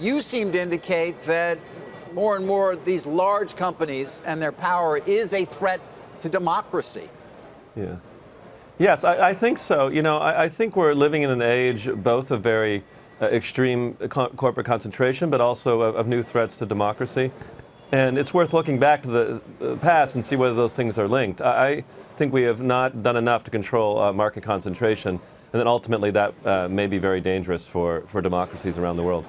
You seem to indicate that more and more these large companies and their power is a threat to democracy. Yeah. Yes, I think so. You know, I think we're living in an age both of very extreme corporate concentration, but also of new threats to democracy. And it's worth looking back to the past and see whether those things are linked. I think we have not done enough to control market concentration, and then ultimately that may be very dangerous for democracies around the world.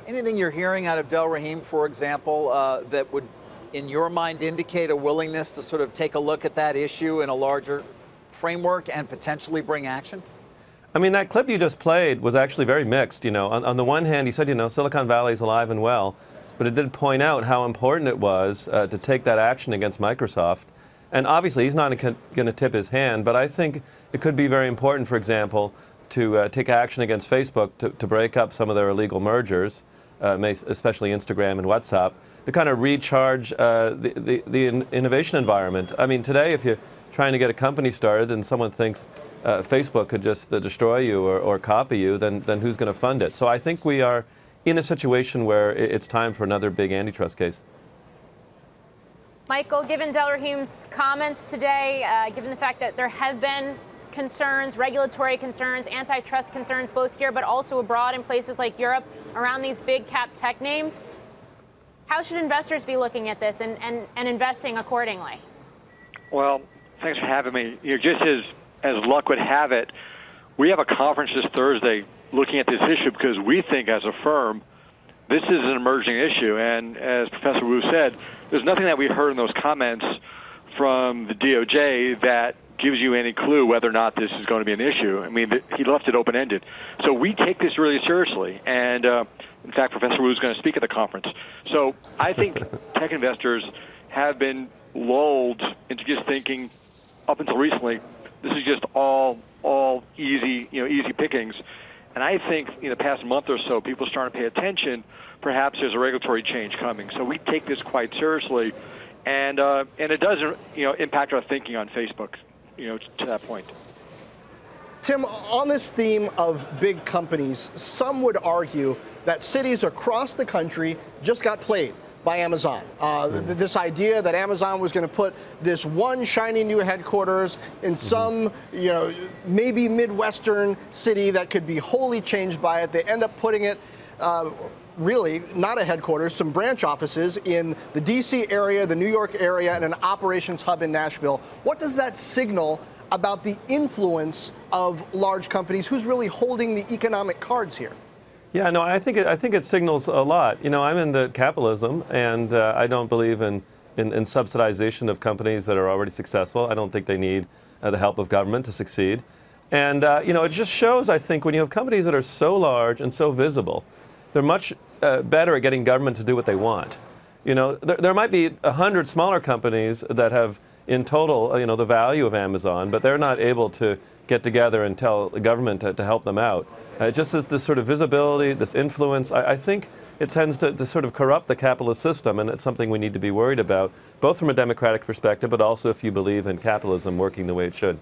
Anything you're hearing out of Del Rahim, for example, that would, in your mind, indicate a willingness to sort of take a look at that issue in a larger framework and potentially bring action? I mean, that clip you just played was actually very mixed. You know, on the one hand, he said, you know, Silicon Valley is alive and well, but it did point out how important it was to take that action against Microsoft. And obviously, he's not going to tip his hand, but I think it could be very important, for example, to take action against Facebook to break up some of their illegal mergers, especially Instagram and WhatsApp, to kind of recharge the innovation environment. I mean, today, if you're trying to get a company started and someone thinks Facebook could just destroy you or copy you, then who's going to fund it? So I think we are in a situation where it's time for another big antitrust case. Michael, given Del Rahim's comments today, given the fact that there have been concerns, regulatory concerns, antitrust concerns, both here but also abroad in places like Europe around these big cap tech names, how should investors be looking at this and investing accordingly? Well, thanks for having me. You know, just as luck would have it, we have a conference this Thursday looking at this issue because we think as a firm this is an emerging issue. And as Professor Wu said, there's nothing that we heard in those comments from the DOJ that gives you any clue whether or not this is going to be an issue. I mean, he left it open-ended. So we take this really seriously. And in fact, Professor Wu is going to speak at the conference. So I think tech investors have been lulled into just thinking, up until recently, this is just all easy, easy pickings. And I think in the past month or so, people are starting to pay attention. Perhaps there's a regulatory change coming. So we take this quite seriously, and it does, impact our thinking on Facebook, to that point. Tim, on this theme of big companies, some would argue that cities across the country just got played by Amazon. This idea that Amazon was going to put this one shiny new headquarters in some, maybe Midwestern city that could be wholly changed by it. They end up putting it, really not a headquarters, some branch offices in the DC area, the New York area, and an operations hub in Nashville. What does that signal about the influence of large companies? Who's really holding the economic cards here? Yeah, no, I think it signals a lot. You know, I'm into capitalism, and I don't believe in subsidization of companies that are already successful. I don't think they need the help of government to succeed. And, it just shows, I think, when you have companies that are so large and so visible, they're much better at getting government to do what they want. You know, there might be 100 smaller companies that have, in total, the value of Amazon, but they're not able to get together and tell the government to help them out. Just as this sort of visibility, this influence, I think it tends to sort of corrupt the capitalist system, and it's something we need to be worried about, both from a democratic perspective, but also if you believe in capitalism working the way it should.